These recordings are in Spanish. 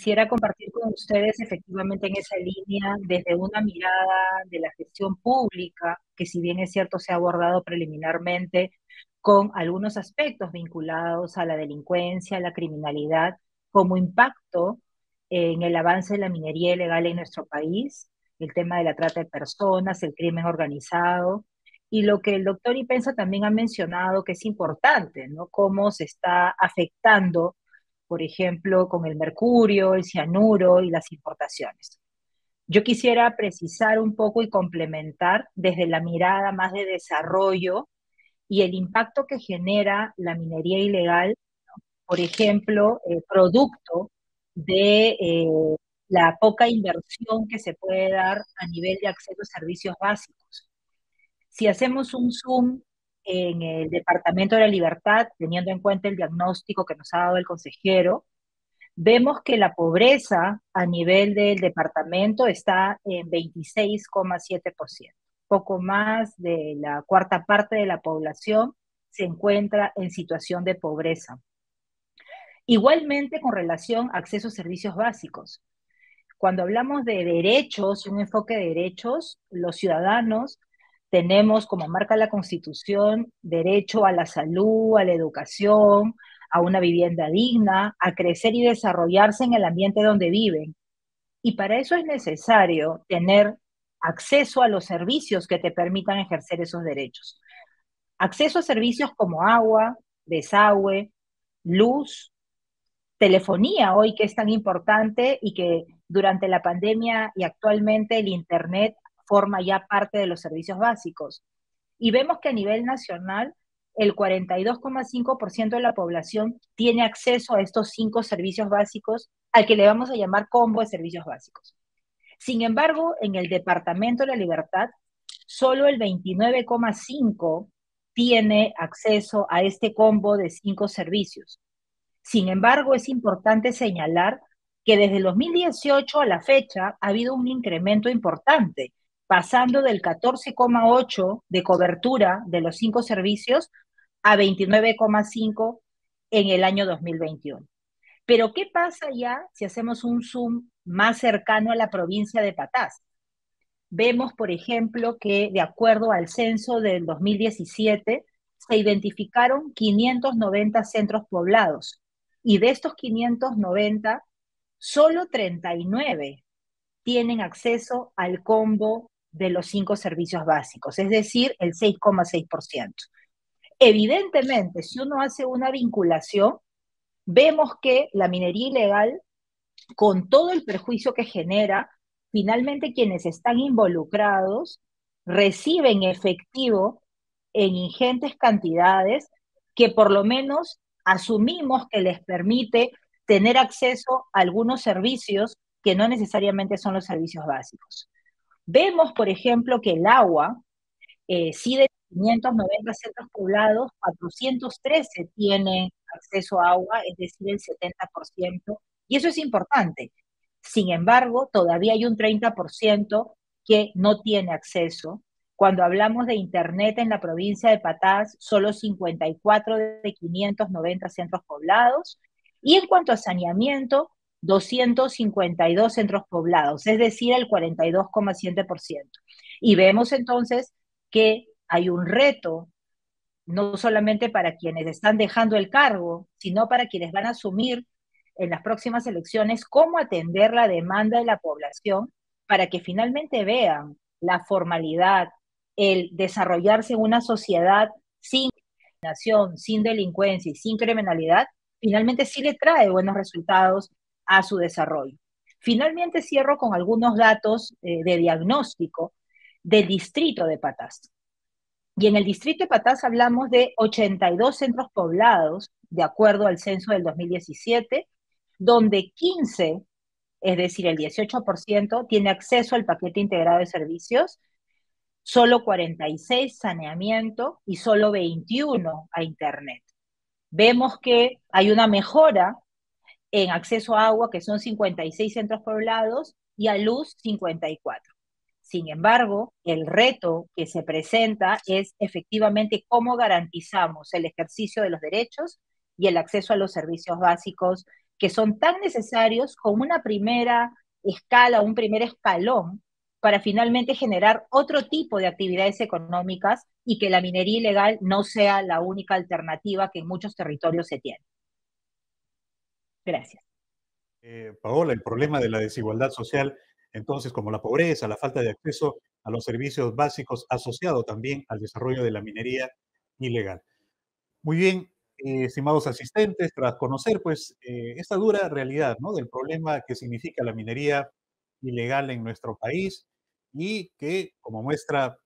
quisiera compartir con ustedes efectivamente en esa línea desde una mirada de la gestión pública, que si bien es cierto se ha abordado preliminarmente con algunos aspectos vinculados a la delincuencia, a la criminalidad, como impacto en el avance de la minería ilegal en nuestro país, el tema de la trata de personas, el crimen organizado, y lo que el doctor Ipensa también ha mencionado que es importante, ¿no? Cómo se está afectando, por ejemplo, con el mercurio, el cianuro y las importaciones. Yo quisiera precisar un poco y complementar desde la mirada más de desarrollo y el impacto que genera la minería ilegal, por ejemplo, producto de la poca inversión que se puede dar a nivel de acceso a servicios básicos. Si hacemos un zoom en el Departamento de la Libertad, teniendo en cuenta el diagnóstico que nos ha dado el consejero, vemos que la pobreza a nivel del departamento está en 26,7%. Poco más de la cuarta parte de la población se encuentra en situación de pobreza. Igualmente con relación a acceso a servicios básicos. Cuando hablamos de derechos y un enfoque de derechos, los ciudadanos tenemos, como marca la Constitución, derecho a la salud, a la educación, a una vivienda digna, a crecer y desarrollarse en el ambiente donde viven. Y para eso es necesario tener acceso a los servicios que te permitan ejercer esos derechos. Acceso a servicios como agua, desagüe, luz, telefonía hoy que es tan importante y que durante la pandemia y actualmente el Internet forma ya parte de los servicios básicos. Y vemos que a nivel nacional el 42,5% de la población tiene acceso a estos 5 servicios básicos, al que le vamos a llamar combo de servicios básicos. Sin embargo, en el Departamento de la Libertad, solo el 29,5% tiene acceso a este combo de 5 servicios. Sin embargo, es importante señalar que desde el 2018 a la fecha ha habido un incremento importante, pasando del 14,8 de cobertura de los 5 servicios a 29,5 en el año 2021. Pero ¿qué pasa ya si hacemos un zoom más cercano a la provincia de Patás? Vemos, por ejemplo, que de acuerdo al censo del 2017, se identificaron 590 centros poblados y de estos 590, solo 39 tienen acceso al combo de los 5 servicios básicos, es decir, el 6,6%. Evidentemente, si uno hace una vinculación, vemos que la minería ilegal, con todo el perjuicio que genera, finalmente quienes están involucrados reciben efectivo en ingentes cantidades que por lo menos asumimos que les permite tener acceso a algunos servicios que no necesariamente son los servicios básicos. Vemos, por ejemplo, que el agua, sí de 590 centros poblados, 413 tienen acceso a agua, es decir, el 70%, y eso es importante. Sin embargo, todavía hay un 30% que no tiene acceso. Cuando hablamos de Internet en la provincia de Patás, solo 54 de 590 centros poblados. Y en cuanto a saneamiento, 252 centros poblados, es decir, el 42,7%. Y vemos entonces que hay un reto, no solamente para quienes están dejando el cargo, sino para quienes van a asumir en las próximas elecciones cómo atender la demanda de la población para que finalmente vean la formalidad, el desarrollarse en una sociedad sin nación, sin delincuencia y sin criminalidad, finalmente sí le trae buenos resultados a su desarrollo. Finalmente cierro con algunos datos de diagnóstico del distrito de Patás. Y en el distrito de Patás hablamos de 82 centros poblados, de acuerdo al censo del 2017, donde 15, es decir, el 18%, tiene acceso al paquete integrado de servicios, solo 46 saneamiento y solo 21 a Internet. Vemos que hay una mejora en acceso a agua, que son 56 centros poblados, y a luz 54. Sin embargo, el reto que se presenta es efectivamente cómo garantizamos el ejercicio de los derechos y el acceso a los servicios básicos que son tan necesarios como una primera escala, un primer escalón para finalmente generar otro tipo de actividades económicas y que la minería ilegal no sea la única alternativa que en muchos territorios se tiene. Gracias. Paola, el problema de la desigualdad social, entonces, como la pobreza, la falta de acceso a los servicios básicos, asociado también al desarrollo de la minería ilegal. Muy bien, estimados asistentes, tras conocer pues esta dura realidad, ¿no?, del problema que significa la minería ilegal en nuestro país y que como muestra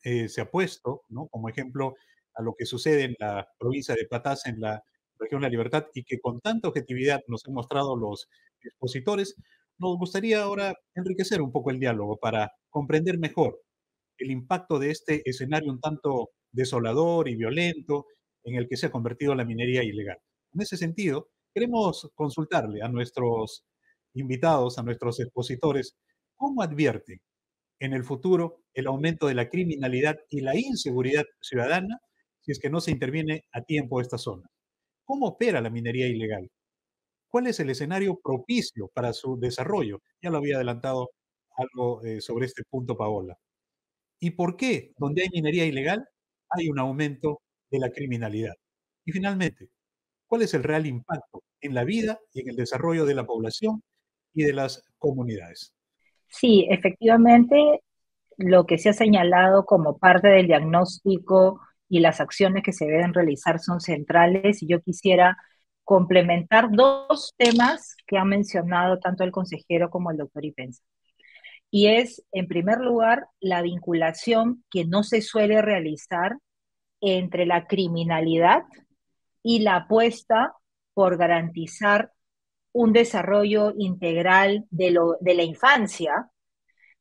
se ha puesto, ¿no?, como ejemplo a lo que sucede en la provincia de Patás, en la región La Libertad, y que con tanta objetividad nos han mostrado los expositores, nos gustaría ahora enriquecer un poco el diálogo para comprender mejor el impacto de este escenario un tanto desolador y violento en el que se ha convertido la minería ilegal. En ese sentido, queremos consultarle a nuestros invitados, a nuestros expositores, cómo advierten en el futuro el aumento de la criminalidad y la inseguridad ciudadana si es que no se interviene a tiempo esta zona. ¿Cómo opera la minería ilegal? ¿Cuál es el escenario propicio para su desarrollo? Ya lo había adelantado algo sobre este punto Paola. ¿Y por qué, donde hay minería ilegal, hay un aumento de la criminalidad? Y finalmente, ¿cuál es el real impacto en la vida y en el desarrollo de la población y de las comunidades? Sí, efectivamente, lo que se ha señalado como parte del diagnóstico y las acciones que se deben realizar son centrales y yo quisiera complementar dos temas que han mencionado tanto el consejero como el doctor Ipensa. Y es, en primer lugar, la vinculación que no se suele realizar entre la criminalidad y la apuesta por garantizar un desarrollo integral de la infancia,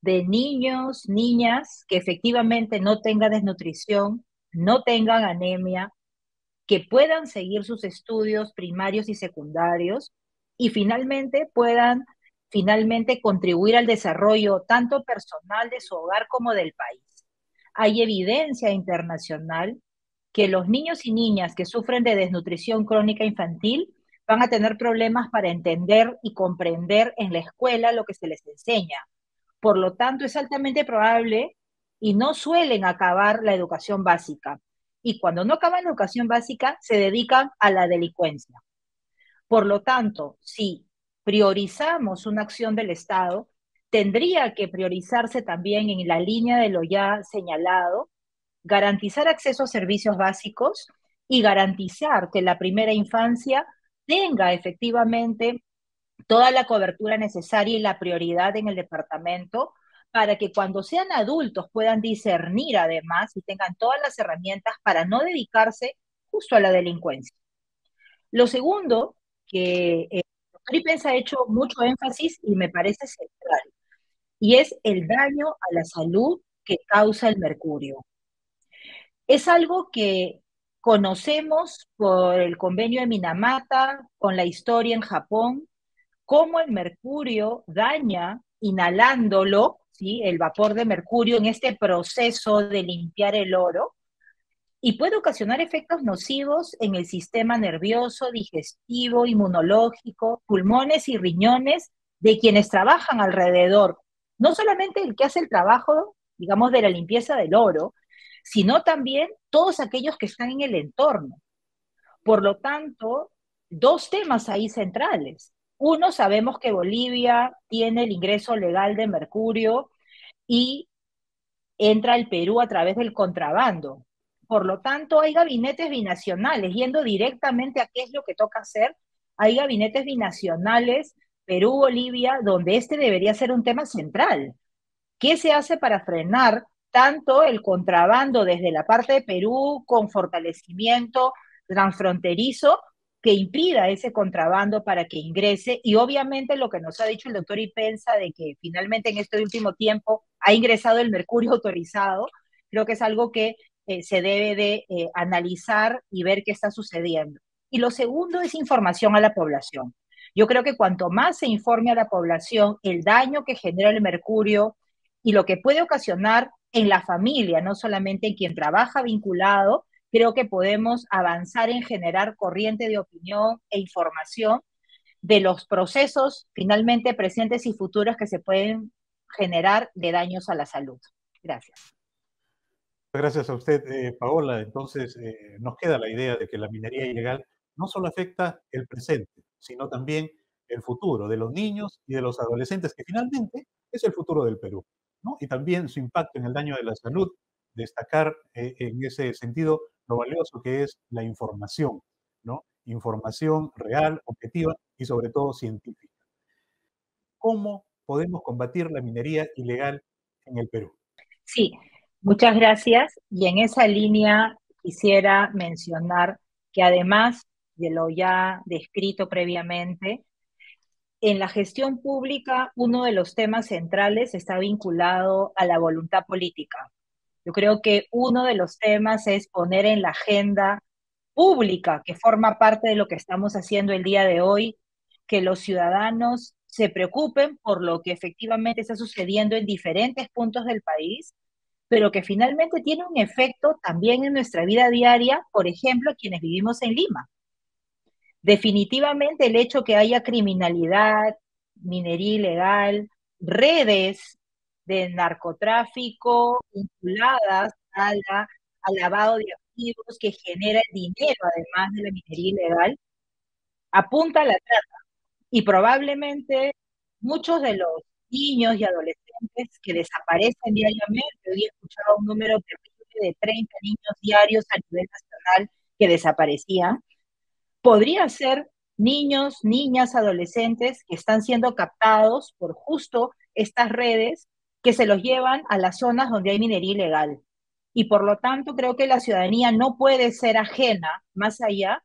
de niños, niñas que efectivamente no tengan desnutrición, no tengan anemia, que puedan seguir sus estudios primarios y secundarios y finalmente puedan finalmente contribuir al desarrollo tanto personal de su hogar como del país. Hay evidencia internacional que los niños y niñas que sufren de desnutrición crónica infantil van a tener problemas para entender y comprender en la escuela lo que se les enseña. Por lo tanto, es altamente probable y no suelen acabar la educación básica. Y cuando no acaban la educación básica, se dedican a la delincuencia. Por lo tanto, si priorizamos una acción del Estado, tendría que priorizarse también en la línea de lo ya señalado, garantizar acceso a servicios básicos y garantizar que la primera infancia tenga efectivamente toda la cobertura necesaria y la prioridad en el departamento para que cuando sean adultos puedan discernir además y tengan todas las herramientas para no dedicarse justo a la delincuencia. Lo segundo, que el doctor Ipens ha hecho mucho énfasis y me parece central, y es el daño a la salud que causa el mercurio. Es algo que conocemos por el convenio de Minamata, con la historia en Japón, cómo el mercurio daña inhalándolo, ¿sí? El vapor de mercurio en este proceso de limpiar el oro, y puede ocasionar efectos nocivos en el sistema nervioso, digestivo, inmunológico, pulmones y riñones de quienes trabajan alrededor. No solamente el que hace el trabajo, digamos, de la limpieza del oro, sino también todos aquellos que están en el entorno. Por lo tanto, dos temas ahí centrales. Uno, sabemos que Bolivia tiene el ingreso legal de mercurio y entra al Perú a través del contrabando. Por lo tanto, hay gabinetes binacionales, yendo directamente a qué es lo que toca hacer. Hay gabinetes binacionales, Perú-Bolivia, donde este debería ser un tema central. ¿Qué se hace para frenar tanto el contrabando desde la parte de Perú con fortalecimiento transfronterizo que impida ese contrabando para que ingrese? Y obviamente lo que nos ha dicho el doctor Ipensa de que finalmente en este último tiempo ha ingresado el mercurio autorizado, creo que es algo que se debe de analizar y ver qué está sucediendo. Y lo segundo es información a la población. Yo creo que cuanto más se informe a la población el daño que genera el mercurio, y lo que puede ocasionar en la familia, no solamente en quien trabaja vinculado, creo que podemos avanzar en generar corriente de opinión e información de los procesos finalmente presentes y futuros que se pueden generar de daños a la salud. Gracias. Gracias a usted, Paola. Entonces, nos queda la idea de que la minería ilegal no solo afecta el presente, sino también el futuro de los niños y de los adolescentes, que finalmente es el futuro del Perú, ¿no? Y también su impacto en el daño de la salud, destacar en ese sentido lo valioso que es la información, ¿no? Información real, objetiva y sobre todo científica. ¿Cómo podemos combatir la minería ilegal en el Perú? Sí, muchas gracias. Y en esa línea quisiera mencionar que además de lo ya descrito previamente, en la gestión pública uno de los temas centrales está vinculado a la voluntad política. Yo creo que uno de los temas es poner en la agenda pública, que forma parte de lo que estamos haciendo el día de hoy, que los ciudadanos se preocupen por lo que efectivamente está sucediendo en diferentes puntos del país, pero que finalmente tiene un efecto también en nuestra vida diaria, por ejemplo, quienes vivimos en Lima. Definitivamente el hecho que haya criminalidad, minería ilegal, redes de narcotráfico vinculadas al lavado de activos que genera el dinero, además de la minería ilegal, apunta a la trata. Y probablemente muchos de los niños y adolescentes que desaparecen diariamente, hoy he escuchado un número terrible de 30 niños diarios a nivel nacional que desaparecían, podría ser niños, niñas, adolescentes que están siendo captados por justo estas redes que se los llevan a las zonas donde hay minería ilegal. Y por lo tanto, creo que la ciudadanía no puede ser ajena, más allá,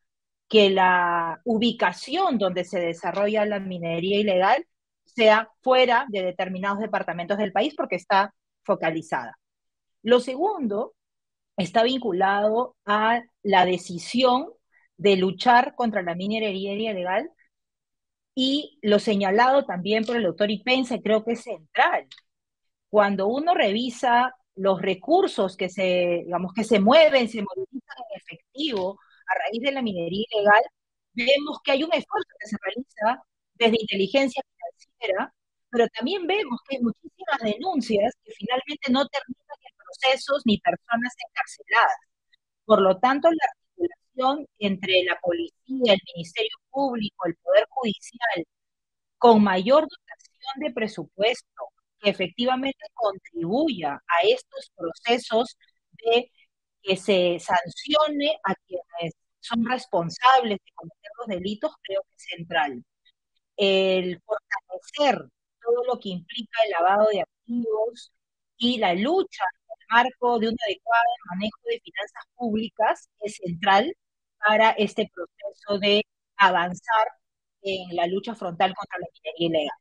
que la ubicación donde se desarrolla la minería ilegal sea fuera de determinados departamentos del país porque está focalizada. Lo segundo está vinculado a la decisión de luchar contra la minería ilegal y lo señalado también por el doctor Ipensa, creo que es central. Cuando uno revisa los recursos que digamos, que se mueven, se movilizan en efectivo a raíz de la minería ilegal, vemos que hay un esfuerzo que se realiza desde inteligencia financiera, pero también vemos que hay muchísimas denuncias que finalmente no terminan en procesos ni personas encarceladas. Por lo tanto, la articulación entre la policía, el Ministerio Público, el Poder Judicial, con mayor dotación de presupuesto, que efectivamente contribuya a estos procesos de que se sancione a quienes son responsables de cometer los delitos, creo que es central. El fortalecer todo lo que implica el lavado de activos y la lucha en el marco de un adecuado manejo de finanzas públicas es central para este proceso de avanzar en la lucha frontal contra la minería ilegal.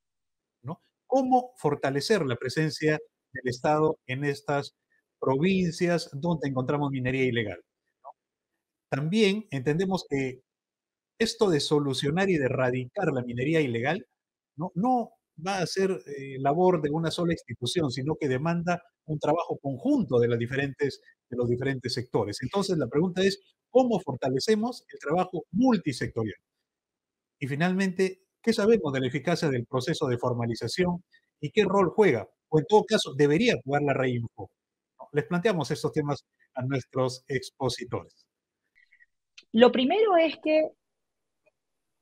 ¿No? ¿Cómo fortalecer la presencia del Estado en estas provincias donde encontramos minería ilegal? ¿No? También entendemos que esto de solucionar y de erradicar la minería ilegal no va a ser labor de una sola institución, sino que demanda un trabajo conjunto de los diferentes sectores. Entonces, la pregunta es, ¿cómo fortalecemos el trabajo multisectorial? Y finalmente, ¿qué sabemos de la eficacia del proceso de formalización y qué rol juega, o en todo caso debería jugar la Reinfo? Les planteamos estos temas a nuestros expositores. Lo primero es que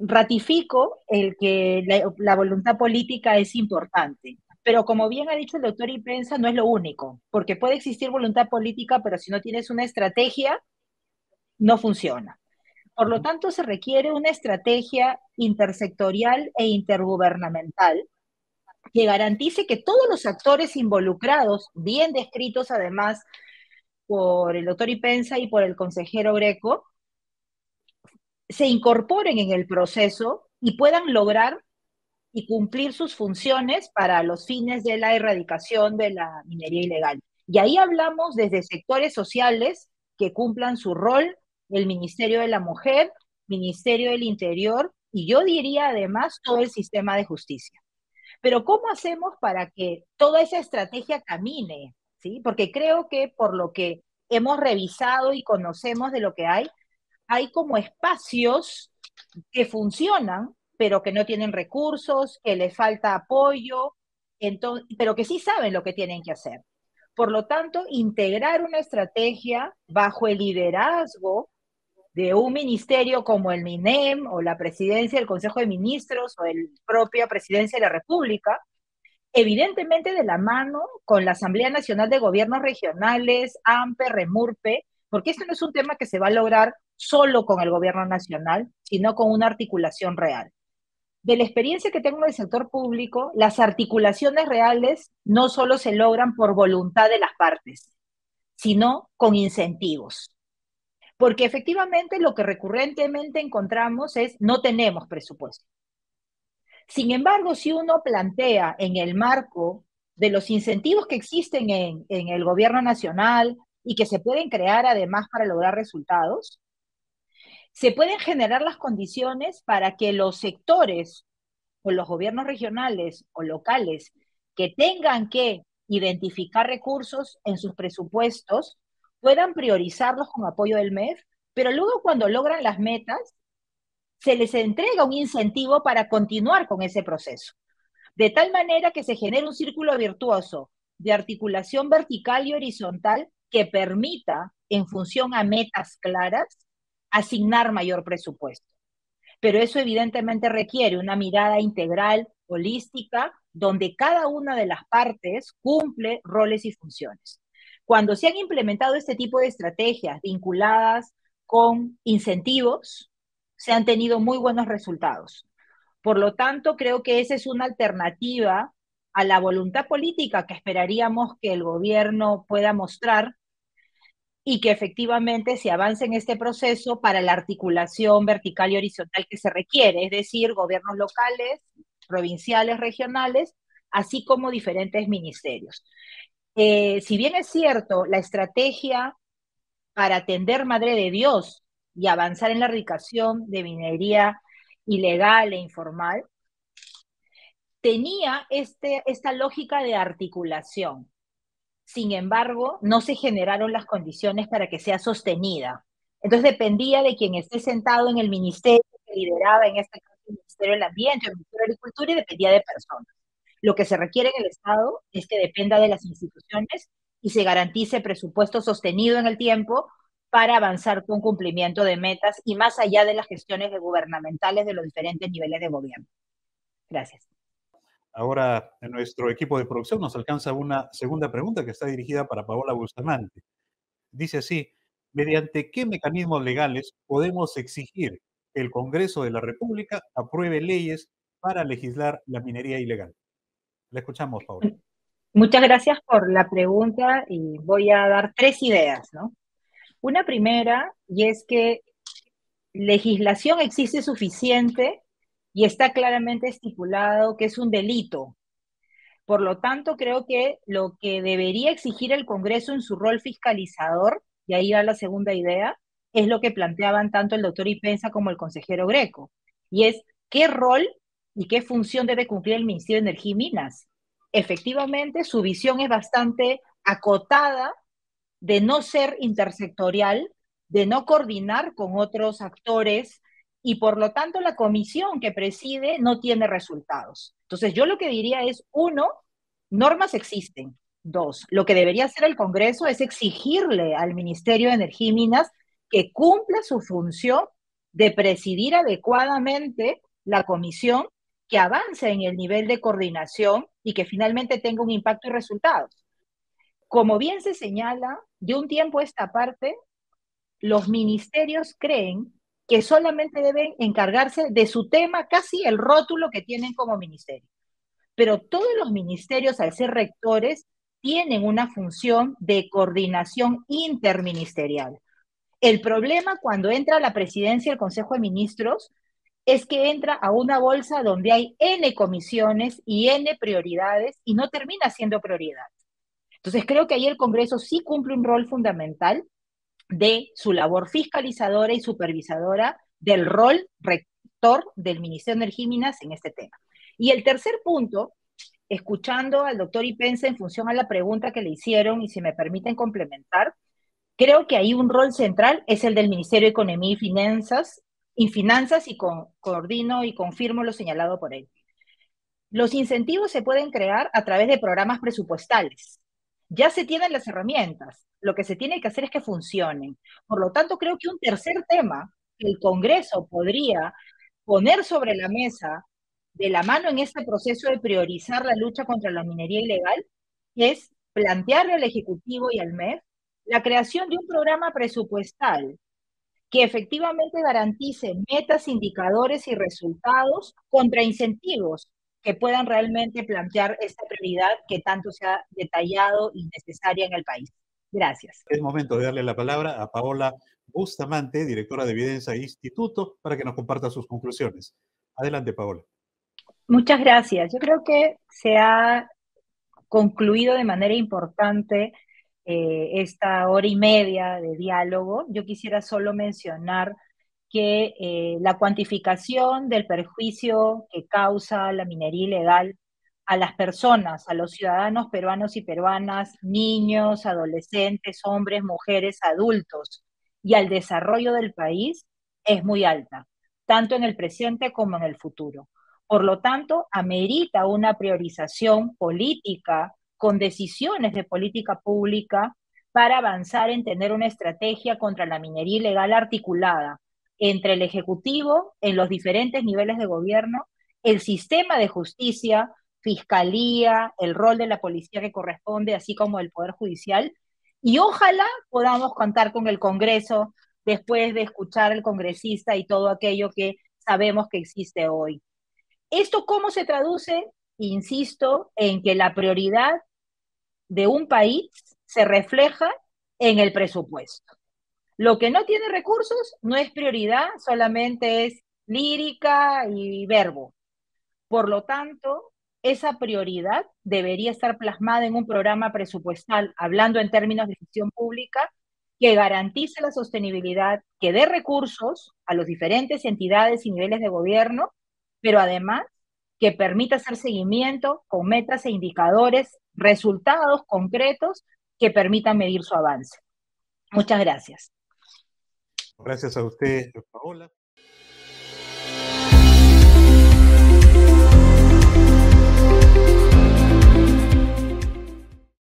ratifico el que la voluntad política es importante, pero como bien ha dicho el doctor Ipensa, no es lo único, porque puede existir voluntad política, pero si no tienes una estrategia, no funciona. Por lo tanto, se requiere una estrategia intersectorial e intergubernamental que garantice que todos los actores involucrados, bien descritos además por el doctor Ipensa y por el consejero Greco, se incorporen en el proceso y puedan lograr y cumplir sus funciones para los fines de la erradicación de la minería ilegal. Y ahí hablamos desde sectores sociales que cumplan su rol, el Ministerio de la Mujer, Ministerio del Interior y yo diría además todo el sistema de justicia. Pero ¿cómo hacemos para que toda esa estrategia camine? ¿Sí? Porque creo que por lo que hemos revisado y conocemos de lo que hay como espacios que funcionan, pero que no tienen recursos, que les falta apoyo, pero que sí saben lo que tienen que hacer. Por lo tanto, integrar una estrategia bajo el liderazgo de un ministerio como el MINEM o la presidencia del Consejo de Ministros o la propia presidencia de la República, evidentemente de la mano con la Asamblea Nacional de Gobiernos Regionales, AMPE, REMURPE, porque esto no es un tema que se va a lograr solo con el gobierno nacional, sino con una articulación real. De la experiencia que tengo en el sector público, las articulaciones reales no solo se logran por voluntad de las partes, sino con incentivos. Porque efectivamente lo que recurrentemente encontramos es no tenemos presupuesto. Sin embargo, si uno plantea en el marco de los incentivos que existen en el gobierno nacional y que se pueden crear además para lograr resultados, se pueden generar las condiciones para que los sectores o los gobiernos regionales o locales que tengan que identificar recursos en sus presupuestos puedan priorizarlos con apoyo del MEF, pero luego cuando logran las metas, se les entrega un incentivo para continuar con ese proceso, de tal manera que se genere un círculo virtuoso de articulación vertical y horizontal que permita, en función a metas claras, asignar mayor presupuesto. Pero eso evidentemente requiere una mirada integral, holística, donde cada una de las partes cumple roles y funciones. Cuando se han implementado este tipo de estrategias vinculadas con incentivos, se han tenido muy buenos resultados. Por lo tanto, creo que esa es una alternativa a la voluntad política que esperaríamos que el gobierno pueda mostrar y que efectivamente se avance en este proceso para la articulación vertical y horizontal que se requiere, es decir, gobiernos locales, provinciales, regionales, así como diferentes ministerios. Si bien es cierto, la estrategia para atender Madre de Dios y avanzar en la erradicación de minería ilegal e informal, tenía esta lógica de articulación. Sin embargo, no se generaron las condiciones para que sea sostenida. Entonces dependía de quien esté sentado en el ministerio que lideraba, en este caso el Ministerio del Ambiente, el Ministerio de Agricultura, y dependía de personas. Lo que se requiere en el Estado es que dependa de las instituciones y se garantice presupuesto sostenido en el tiempo para avanzar con cumplimiento de metas y más allá de las gestiones gubernamentales de los diferentes niveles de gobierno. Gracias. Ahora, en nuestro equipo de producción nos alcanza una segunda pregunta que está dirigida para Paola Bustamante. Dice así: ¿mediante qué mecanismos legales podemos exigir que el Congreso de la República apruebe leyes para legislar la minería ilegal? La escuchamos, Paola. Muchas gracias por la pregunta y voy a dar tres ideas, ¿no? Una primera, y es que legislación existe suficiente y está claramente estipulado que es un delito. Por lo tanto, creo que lo que debería exigir el Congreso en su rol fiscalizador, y ahí va la segunda idea, es lo que planteaban tanto el doctor Ipensa como el consejero Greco, y es qué rol y qué función debe cumplir el Ministerio de Energía y Minas. Efectivamente, su visión es bastante acotada de no ser intersectorial, de no coordinar con otros actores y por lo tanto la comisión que preside no tiene resultados. Entonces yo lo que diría es, uno, normas existen. Dos, lo que debería hacer el Congreso es exigirle al Ministerio de Energía y Minas que cumpla su función de presidir adecuadamente la comisión, que avance en el nivel de coordinación y que finalmente tenga un impacto y resultados. Como bien se señala, de un tiempo a esta parte, los ministerios creen que solamente deben encargarse de su tema, casi el rótulo que tienen como ministerio. Pero todos los ministerios, al ser rectores, tienen una función de coordinación interministerial. El problema cuando entra la presidencia del Consejo de Ministros es que entra a una bolsa donde hay N comisiones y N prioridades y no termina siendo prioridad. Entonces creo que ahí el Congreso sí cumple un rol fundamental de su labor fiscalizadora y supervisadora del rol rector del Ministerio de Energía y Minas en este tema. Y el tercer punto, escuchando al doctor Ipensa en función a la pregunta que le hicieron, y si me permiten complementar, creo que ahí un rol central es el del Ministerio de Economía y Finanzas, y finanzas y coordino y confirmo lo señalado por él. Los incentivos se pueden crear a través de programas presupuestales. Ya se tienen las herramientas. Lo que se tiene que hacer es que funcionen. Por lo tanto, creo que un tercer tema que el Congreso podría poner sobre la mesa de la mano en este proceso de priorizar la lucha contra la minería ilegal es plantearle al Ejecutivo y al MEF la creación de un programa presupuestal que efectivamente garantice metas, indicadores y resultados contra incentivos que puedan realmente plantear esta prioridad que tanto se ha detallado y necesaria en el país. Gracias. Es momento de darle la palabra a Paola Bustamante, directora de Evidencia Instituto, para que nos comparta sus conclusiones. Adelante, Paola. Muchas gracias. Yo creo que se ha concluido de manera importante esta hora y media de diálogo. Yo quisiera solo mencionar que la cuantificación del perjuicio que causa la minería ilegal a las personas, a los ciudadanos peruanos y peruanas, niños, adolescentes, hombres, mujeres, adultos, y al desarrollo del país es muy alta, tanto en el presente como en el futuro. Por lo tanto, amerita una priorización política con decisiones de política pública para avanzar en tener una estrategia contra la minería ilegal articulada entre el Ejecutivo en los diferentes niveles de gobierno, el sistema de justicia, fiscalía, el rol de la policía que corresponde, así como el Poder Judicial, y ojalá podamos contar con el Congreso después de escuchar al congresista y todo aquello que sabemos que existe hoy. ¿Esto cómo se traduce? Insisto en que la prioridad de un país se refleja en el presupuesto. Lo que no tiene recursos no es prioridad, solamente es lírica y verbo. Por lo tanto, esa prioridad debería estar plasmada en un programa presupuestal, hablando en términos de gestión pública, que garantice la sostenibilidad, que dé recursos a las diferentes entidades y niveles de gobierno, pero además que permita hacer seguimiento con metas e indicadores, resultados concretos que permitan medir su avance. Muchas gracias. Gracias a usted, Paola.